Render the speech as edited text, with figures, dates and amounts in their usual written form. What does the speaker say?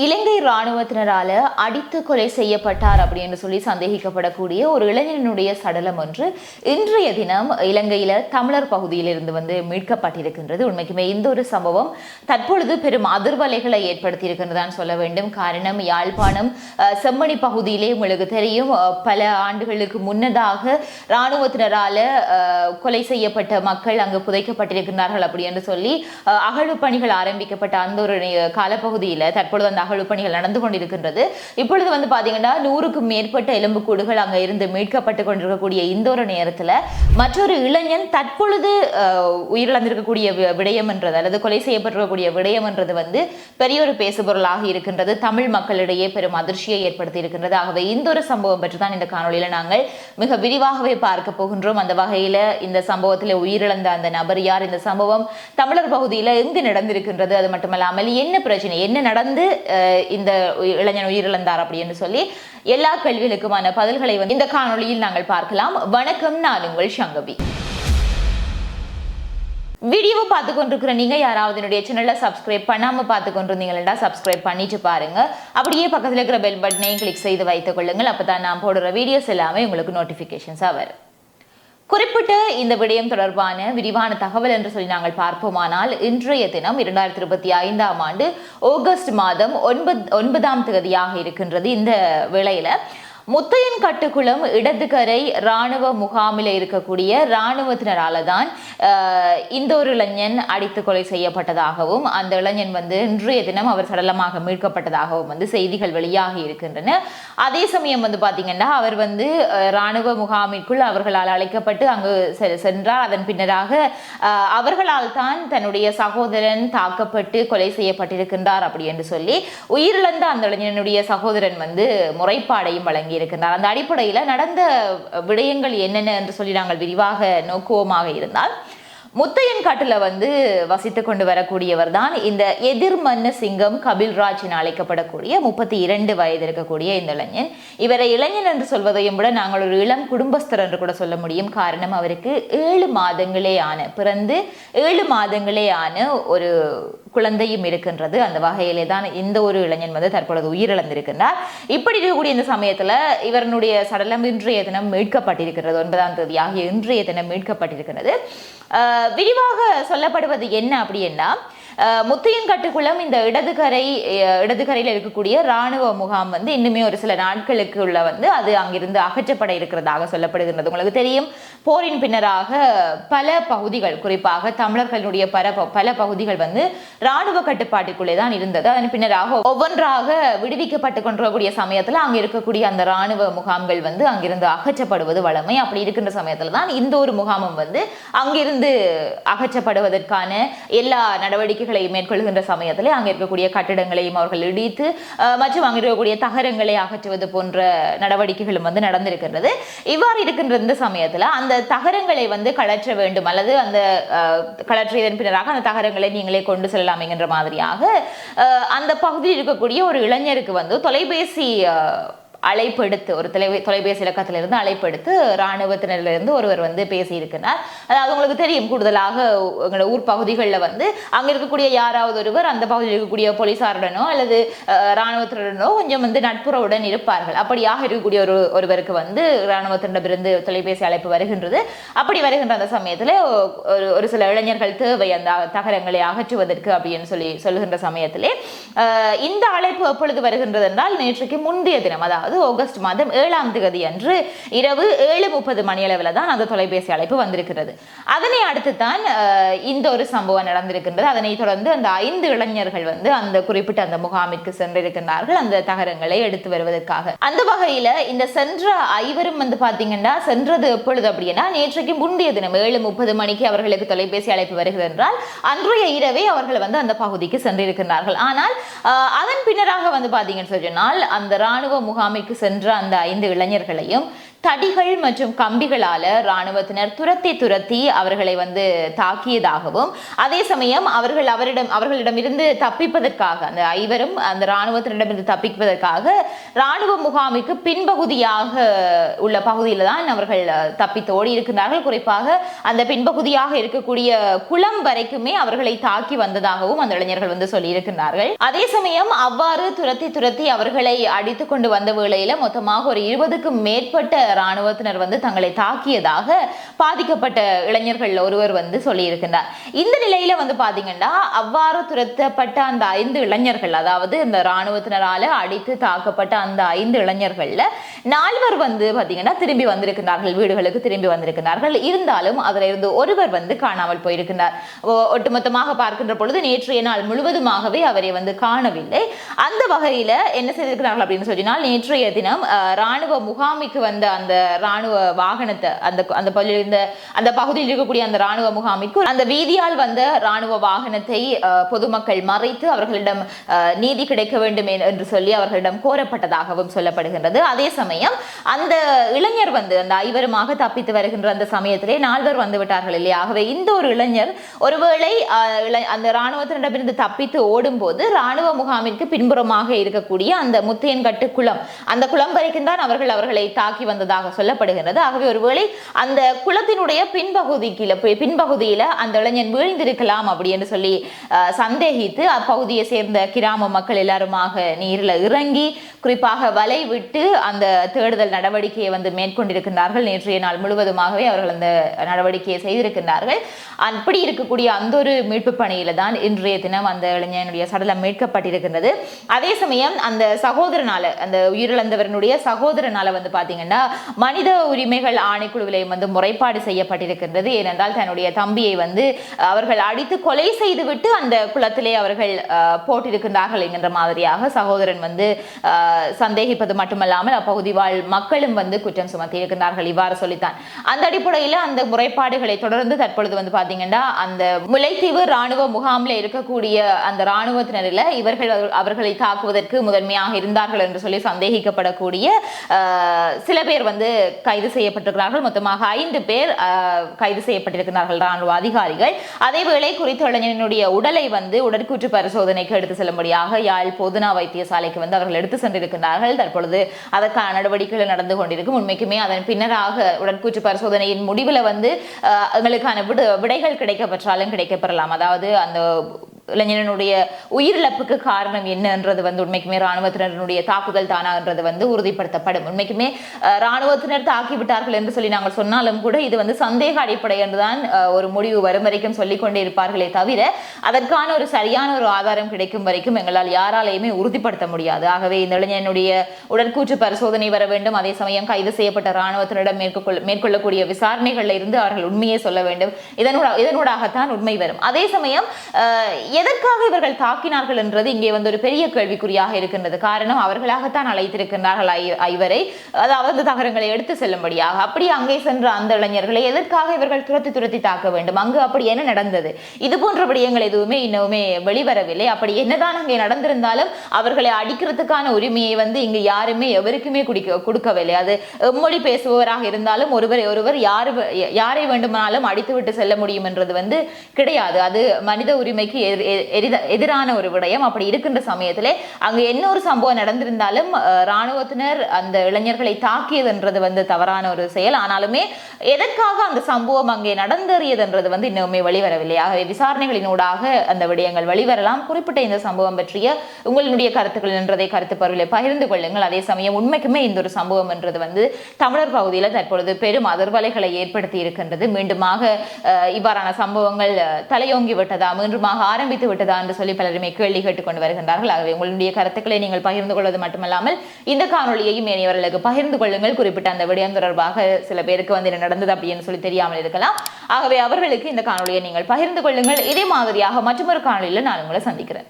இலங்கை இராணுவத்தினரால அடித்து கொலை செய்யப்பட்டார் அப்படின்னு சொல்லி சந்தேகிக்கப்படக்கூடிய ஒரு இளைஞனுடைய சடலம் ஒன்று இன்றைய தினம் இலங்கையில தமிழர் பகுதியிலிருந்து மீட்கப்பட்டிருக்கின்றது. உண்மைக்குமே இந்த ஒரு சம்பவம் தற்பொழுது பெரும் அதிர்வலைகளை ஏற்படுத்தி இருக்கின்றதான் சொல்ல வேண்டும். காரணம், யாழ்ப்பாணம் செம்மணி பகுதியிலே உங்களுக்கு தெரியும், பல ஆண்டுகளுக்கு முன்னதாக இராணுவத்தினரால கொலை செய்யப்பட்ட மக்கள் அங்கு புதைக்கப்பட்டிருக்கிறார்கள் அப்படி என்று சொல்லி அகழ்வு பணிகள் ஆரம்பிக்கப்பட்ட அந்த ஒரு காலப்பகுதியில் தற்பொழுது அந்த அகழ்வு பணிகள் நடந்து கொண்டிருக்கின்றது. இப்பொழுது பாத்தீங்கன்னா 100க்கும் மேற்பட்ட எலும்புக்கூடுகள் அங்க இருந்து மீட்கப்பட்டு கொண்டிருக்கக்கூடிய இந்த ஒரு நேரத்தில் மற்றொரு இளைஞன் தற்பொழுது உயிரிழந்திருக்கக்கூடிய விடயம் என்றது அல்லது கொலை செய்யப்பட்டிருக்கக்கூடிய விடயம் என்றது பெரிய ஒரு பேசுபொருளாக இருக்கின்றது. தமிழ் மக்களிடையே பெரும் அதிர்ச்சியை ஏற்படுத்தி இருக்கின்றது. ஆகவே இந்த ஒரு சம்பவம் பற்றி தான் இந்த காணொலியில நாங்கள் மிக விரிவாகவே பார்க்க போகின்றோம். அந்த வகையில இந்த சம்பவத்தில் உயிரிழந்த அந்த நபர் யார், இந்த சம்பவம் தமிழர் பகுதியில் எங்கு நடந்திருக்கின்றது, அது மட்டுமல்லாமல் என்ன பிரச்சனை, என்ன நடந்து இந்த இளைஞன் உயிரிழந்தார் அப்படின்னு சொல்லி எல்லா கேள்விகளுக்குமான பதில்களை இந்த காணொளியில் நாங்கள் பார்க்கலாம். வணக்கம், நான் உங்கள் சங்கவி. வீடியோவை பார்த்து கொண்டிருக்கிற நீங்க யாராவது என்னுடைய சேனலை சப்ஸ்கிரைப் பண்ணாம பார்த்து கொண்டிருந்தீங்கன்னா சப்ஸ்கிரைப் பண்ணிட்டு பாருங்க. அப்படியே பக்கத்தில் இருக்கிற பெல் பட்டனையும் கிளிக் செய்து வைத்துக் கொள்ளுங்கள். அப்பதான் நான் போடுற வீடியோஸ் எல்லாமே உங்களுக்கு நோட்டிபிகேஷன்ஸா வரும். குறிப்பிட்ட இந்த விடயம் தொடர்பான விரிவான தகவல் என்று சொல்லி நாங்கள் பார்ப்போமானால், இன்றைய தினம் 2025ஆம் ஆண்டு ஆகஸ்ட் மாதம் 9ஆம் தேதியாக இருக்கின்றது. இந்த வேளையில முத்தையன் கட்டுக்குளம் இடதுகரை இராணுவ முகாமில் இருக்கக்கூடிய இராணுவத்தினரால தான் இந்த ஒரு இளைஞன் அடித்து கொலை செய்யப்பட்டதாகவும் அந்த இளைஞன் இன்றைய தினம் அவர் சடலமாக மீட்கப்பட்டதாகவும் செய்திகள் வெளியாகி இருக்கின்றன. அதே சமயம் பாத்தீங்கன்னா அவர் இராணுவ முகாமிற்குள் அவர்களால் அழைக்கப்பட்டு அங்கு சென்றார். அதன் பின்னராக அவர்களால் தான் தன்னுடைய சகோதரன் தாக்கப்பட்டு கொலை செய்யப்பட்டிருக்கின்றார் அப்படி என்று சொல்லி உயிரிழந்த அந்த இளைஞனுடைய சகோதரன் முறைப்பாடையும் வழங்கி இருக்கின்றார். அந்த அடிப்படையில் நடந்த விடயங்கள் என்னென்ன என்று சொல்லி நாங்கள் விரிவாக நோக்குவோமாக இருந்தால், முத்தையன் காட்டுல வசித்துக் கொண்டு வரக்கூடியவர் தான் இந்த எதிர்மன்ன சிங்கம் கபில்ராஜ் என அழைக்கப்படக்கூடிய 32 வயது இருக்கக்கூடிய இந்த இளைஞன். இவரை இளைஞன் என்று சொல்வதையும் விட நாங்கள் ஒரு இளம் குடும்பஸ்தர் என்று கூட சொல்ல முடியும். காரணம், அவருக்கு 7 மாதங்களே ஆன பிறந்து 7 மாதங்களே ஆன ஒரு குழந்தையும் இருக்கின்றது. அந்த வகையிலே தான் இந்த ஒரு இளைஞன் தற்பொழுது உயிரிழந்திருக்கின்றார். இப்படி இருக்கக்கூடிய இந்த சமயத்துல இவருடைய சடலம் இன்றைய தினம் மீட்கப்பட்டிருக்கிறது. 9ஆம் தேதி ஆகிய இன்றைய தினம் மீட்கப்பட்டிருக்கிறது. விரிவாக சொல்லப்படுவது என்ன அப்படின்னா, முத்தையன் கட்டுக்குளம் இந்த இடதுகரையில் இருக்கக்கூடிய இராணுவ முகாம் இன்னுமே ஒரு சில நாட்களுக்குள்ள அது அங்கிருந்து அகற்றப்பட இருக்கிறதாக சொல்லப்படுகின்றது. உங்களுக்கு தெரியும், போரின் பின்னராக பல பகுதிகள், குறிப்பாக தமிழர்களுடைய பல பகுதிகள் இராணுவ கட்டுப்பாட்டுக்குள்ளே தான் இருந்தது. அதன் பின்னராக ஒவ்வொன்றாக விடுவிக்கப்பட்டு கொண்டிருக்கக்கூடிய சமயத்தில் அங்கே இருக்கக்கூடிய அந்த இராணுவ முகாம்கள் அங்கிருந்து அகற்றப்படுவது வழமை. அப்படி இருக்கின்ற சமயத்தில் தான் இந்த ஒரு முகாமும் அங்கிருந்து அகற்றப்படுவதற்கான எல்லா நடவடிக்கைகளையும் மேற்கொள்கின்ற சமயத்திலே அங்கே இருக்கக்கூடிய கட்டிடங்களையும் அவர்கள் இடித்து மற்றும் அங்கே இருக்கக்கூடிய தகரங்களை அகற்றுவது போன்ற நடவடிக்கைகளும் நடந்திருக்கின்றது. இவ்வாறு இருக்கின்ற இந்த சமயத்தில் அந்த தகரங்களை கழற்ற வேண்டும் அல்லது அந்த கழற்றியதன் பின்னராக அந்த தகரங்களை நீங்களே கொண்டு செல்லலாம் என்கின்ற மாதிரியாக அந்த பகுதியில் இருக்கக்கூடிய ஒரு இளைஞருக்கு தொலைபேசி அழைப்பு எடுத்து, ஒரு தொலைபேசி இலக்கத்திலிருந்து அழைப்பு எடுத்து இராணுவத்தினரிலிருந்து ஒருவர் பேசியிருக்கிறார். அதாவது உங்களுக்கு தெரியும், கூடுதலாக எங்களோட ஊர் பகுதிகளில் அங்கே இருக்கக்கூடிய யாராவது ஒருவர் அந்த பகுதியில் இருக்கக்கூடிய போலீசாருடனோ அல்லது இராணுவத்தினருடனோ கொஞ்சம் நட்புறவுடன் இருப்பார்கள். அப்படியாக இருக்கக்கூடிய ஒருவருக்கு இராணுவத்தினரிடமிருந்து தொலைபேசி அழைப்பு வருகின்றது. அப்படி வருகின்ற அந்த சமயத்தில் ஒரு சில இளைஞர்கள் தேவை அந்த தகரங்களை அகற்றுவதற்கு அப்படின்னு சொல்லுகின்ற சமயத்திலே இந்த அழைப்பு எப்பொழுது வருகின்றது என்றால், நேற்றுக்கு முந்தைய தினம், அதாவது ஆகஸ்ட் மாதம் 7ஆம் தேதி அன்று இரவு 7:30 மணியளவில் தான் அந்த தொலைபேசி அழைப்பு வந்திருக்கிறது. அதனை அடுத்து தான் இந்த ஒரு சம்பவம் நடந்திருக்கின்றது. அதனை தொடர்ந்து அந்த 5 இளைஞர்கள் அந்த குறிப்பிட்ட அந்த முகாமிற்கு சென்றிருக்கின்றார்கள் அந்த தகரங்களை எடுத்து வருவதற்காக. அந்த வகையில இந்த சென்ற ஐவரும் பாத்தீங்கன்னா சென்றது எப்பொழுது அப்படின்னா, நேற்றைக்கு முந்தைய தினம் 7:30 மணிக்கு அவர்களுக்கு தொலைபேசி அழைப்பு வருகிறது என்றால் அன்றைய இரவே அவர்கள் அந்த பகுதிக்கு சென்றிருக்கிறார்கள். ஆனால் அதன் பின்னராக பாத்தீங்கன்னு சொன்னால் அந்த இராணுவ முகாமிற்கு சென்ற அந்த 5 இளைஞர்களையும் தடிகள் மற்றும் கம்பிகளால இராணுவத்தினர் துரத்தி அவர்களை தாக்கியதாகவும், அதே சமயம் அவர்களிடமிருந்து தப்பிப்பதற்காக அந்த ஐவரும் அந்த இராணுவத்தினரிடமிருந்து தப்பிப்பதற்காக இராணுவ முகாமிற்கு பின்பகுதியாக உள்ள பகுதியில் தான் அவர்கள் தப்பித்து ஓடி இருக்கிறார்கள். குறிப்பாக அந்த பின்பகுதியாக இருக்கக்கூடிய குளம் வரைக்குமே அவர்களை தாக்கி வந்ததாகவும் அந்த இளைஞர்கள் சொல்லியிருக்கிறார்கள். அதே சமயம் அவ்வாறு துரத்தி அவர்களை அடித்துக் கொண்டு வந்த வேளையில மொத்தமாக ஒரு 20க்கும் மேற்பட்ட இராணுவத்தினர் தங்களை தாக்கியதாக பாதிக்கப்பட்ட இளைஞர்கள் ஒருவர் சொல்லியிருக்கிறார். இந்த நிலையில பாத்தீங்கன்னா அவ்வாறு துரத்தப்பட்ட அந்த 5 இளைஞர்கள், அதாவது இந்த இராணுவத்தினரால அடித்து தாக்கப்பட்ட அந்த 5 இளைஞர்கள்ல 4 பாத்தீங்கன்னா திரும்பி வந்திருக்கிறார்கள், வீடுகளுக்கு திரும்பி வந்திருக்கிறார்கள். இருந்தாலும் அதில் இருந்து ஒருவர் காணாமல் போயிருக்கிறார். ஒட்டுமொத்தமாக பார்க்கின்ற பொழுது நேற்றைய நாள் முழுவதுமாகவே அவரை காணவில்லை. அந்த வகையில என்ன செய்திருக்கிறார்கள் அப்படின்னு சொன்னால், நேற்றைய தினம் ராணுவ முகாமிக்கு வந்த அந்த ராணுவ வாகனத்தை அந்த பகுதியில் இருக்கக்கூடிய அந்த ராணுவ முகாமிற்கு அந்த வீதியால் வந்த ராணுவ வாகனத்தை பொதுமக்கள் மறைத்து அவர்களிடம் நீதி கிடைக்க வேண்டும் என்று சொல்லி அவர்களிடம் கோரப்பட்டதாகவும் சொல்லப்படுகின்றது. அதே சமயம் அந்த இளைஞர் அந்த ஐவருமாக தப்பித்து வருகின்ற அந்த சமயத்திலே 4 வந்து விட்டார்கள் இல்லையா. ஆகவே இந்த ஒரு இளைஞர் ஒருவேளை அந்த இராணுவத்தினரிடமிருந்து தப்பித்து ஓடும் போது ராணுவ முகாமிற்கு பின்புறமாக இருக்கக்கூடிய அந்த முத்தையன்கட்டு குளம், அந்த குளம் வரைக்கும் தான் அவர்களை தாக்கி வந்ததாக சொல்லப்படுகிறது. ஆகவே ஒருவேளை அந்த குளத்தினுடைய பின்பகுதியில அந்த இளைஞன் வீழ்ந்திருக்கலாம் அப்படி என்று சொல்லி சந்தேகித்து அப்பகுதியை சேர்ந்த கிராம மக்கள் எல்லாருமாக நீரில் இறங்கி குறிப்பாக வலை விட்டு அந்த தேடுதல் நடவடிக்கையை மேற்கொண்டிருக்கின்றார்கள். நேற்றைய நாள் முழுவதுமாகவே அவர்கள் அந்த நடவடிக்கையை செய்திருக்கின்றார்கள். அப்படி இருக்கக்கூடிய அந்த ஒரு மீட்பு பணியில தான் இன்றைய தினம் அந்த இளைஞனுடைய சடலம் மீட்கப்பட்டிருக்கின்றது. அதே சமயம் அந்த சகோதரனால, அந்த உயிரிழந்தவர்களுடைய சகோதரனால பாத்தீங்கன்னா மனித உரிமைகள் ஆணைக்குழுவிலே முறைப்பாடு செய்யப்பட்டிருக்கின்றது. ஏனென்றால் தன்னுடைய தம்பியை அவர்கள் அடித்து கொலை செய்துவிட்டு அந்த குளத்திலே அவர்கள் போட்டிருக்கின்றார்கள் என்கின்ற மாதிரியாக சகோதரன் சந்தேகிப்பது மட்டுமல்லாமல் அப்பகுதி வாழ் மக்களும் குற்றம் சுமத்தி இருக்கின்றார்கள். இவ்வாறு சொல்லித்தான் அந்த அடிப்படையில் அந்த முறைப்பாடுகளை தொடர்ந்து தற்பொழுது பாத்தீங்கன்னா அந்த முல்லைத்தீவு ராணுவ முகாமில் இருக்கக்கூடிய அந்த ராணுவத்தினரில் இவர்கள் அவர்களை தாக்குவதற்கு முதன்மையாக இருந்தார்கள் என்று சொல்லி சந்தேகிக்கப்படக்கூடிய சில பேர் கைது செய்யப்பட்டிருக்கிறார்கள். மொத்தமாக 5 பேர் கைது செய்யப்பட்டிருக்கிறார்கள் ராணுவ அதிகாரிகள். அதேவேளை குறித்த இளைஞனுடைய உடலை உடற்கூற்று பரிசோதனைக்கு எடுத்து செல்லும்படியாக யாழ் போதனா வைத்தியசாலைக்கு அவர்கள் எடுத்து சென்றிருக்கிறார்கள். தற்பொழுது அதற்கான நடவடிக்கைகள் நடந்து கொண்டிருக்கும். உண்மைக்குமே அதன் பின்னராக உடற்கூற்று பரிசோதனையின் முடிவில் எங்களுக்கான விடைகள் கிடைக்கப்பெற்றாலும் கிடைக்கப்பெறலாம். அதாவது அந்த இளைஞனுடைய உயிரிழப்புக்கு காரணம் என்னன்றது உண்மைக்குமே ராணுவத்தினருடைய தாக்குதல் தானா என்றது உறுதிப்படுத்தப்படும். உண்மைக்குமே ராணுவத்தினர் தாக்கிவிட்டார்கள் என்று சொல்லி நாங்கள் சொன்னாலும் கூட இது சந்தேக அடிப்படை என்றுதான் ஒரு முடிவு வரும் வரைக்கும் சொல்லிக் கொண்டே இருப்பார்களே தவிர அதற்கான ஒரு சரியான ஒரு ஆதாரம் கிடைக்கும் வரைக்கும் எங்களால் யாராலையுமே உறுதிப்படுத்த முடியாது. ஆகவே இந்த இளைஞனுடைய உடற்கூற்று பரிசோதனை வர வேண்டும். அதே சமயம் கைது செய்யப்பட்ட ராணுவத்தினரிடம் மேற்கொள்ளக்கூடிய விசாரணைகளில் இருந்து அவர்கள் உண்மையை சொல்ல வேண்டும். இதனூடாகத்தான் உண்மை வரும். அதே சமயம் எதற்காக இவர்கள் தாக்கினார்கள் என்றது இங்கே ஒரு பெரிய கேள்விக்குறியாக இருக்கின்றது. காரணம் அவர்களாகத்தான் அழைத்திருக்கின்றார்கள் ஐவரை, அதாவது தகரங்களை எடுத்து செல்லும்படியாக. அப்படி அங்கே சென்ற அந்த இளைஞர்களை எதற்காக இவர்கள் துரத்தி தாக்க வேண்டும்? அங்கு அப்படி என்ன நடந்தது? இது போன்ற விடயங்கள் எதுவுமே இன்னுமே வெளிவரவில்லை. அப்படி என்னதான் அங்கே நடந்திருந்தாலும் அவர்களை அடிக்கிறதுக்கான உரிமையை இங்கு யாருமே எவருக்குமே கொடுக்கவில்லை. அது மொழி பேசுபவராக இருந்தாலும் ஒருவர் யாரை வேண்டுமானாலும் அடித்துவிட்டு செல்ல முடியும் என்றது கிடையாது. அது மனித உரிமைக்கு எதிரான ஒரு விடயம். அப்படி இருக்கின்ற சமயத்திலே அங்கு என்ன ஒரு சம்பவம் நடந்திருந்தாலும் ராணுவத்தினர் அந்த இளைஞர்களை தாக்கியது என்றது தவறான ஒரு செயல். ஆனாலுமே எதற்காக அந்த சம்பவம் அங்கே நடந்தேறியது என்றது இன்னுமே வெளிவரவில்லை. ஆகவே விசாரணைகளினூடாக அந்த விடயங்கள் வெளிவரலாம். குறிப்பிட்ட இந்த சம்பவம் பற்றிய உங்களுடைய கருத்துக்கள் என்றதை கருத்து பருவிலை பகிர்ந்து கொள்ளுங்கள். அதே சமயம் உண்மைக்குமே இந்த ஒரு சம்பவம் என்றது தமிழர் பகுதியில் தற்பொழுது பெரும் அதிர்வலைகளை ஏற்படுத்தி இருக்கின்றது. மீண்டுமாக இவ்வாறான சம்பவங்கள் தலையோங்கி விட்டதா, மீண்டுமாக ஆரம்பித்து விட்டதா என்று சொல்லி பலருமே கேள்வி கேட்டுக்கொண்டு வருகின்றார்கள். ஆகவே உங்களுடைய கருத்துக்களை நீங்கள் பகிர்ந்து கொள்வது மட்டுமல்லாமல் இந்த காணொலியையும் ஏனையவர்களுக்கு பகிர்ந்து கொள்ளுங்கள். குறிப்பிட்ட அந்த விடயம் தொடர்பாக சில பேருக்கு என்ன நடந்தது அப்படின்னு சொல்லி தெரியாமல் இருக்கலாம். ஆகவே அவர்களுக்கு இந்த காணொலியை நீங்கள் பகிர்ந்து கொள்ளுங்கள். இதே மாதிரியாக மற்றொரு காணொலியில் நான் உங்களை சந்திக்கிறேன்.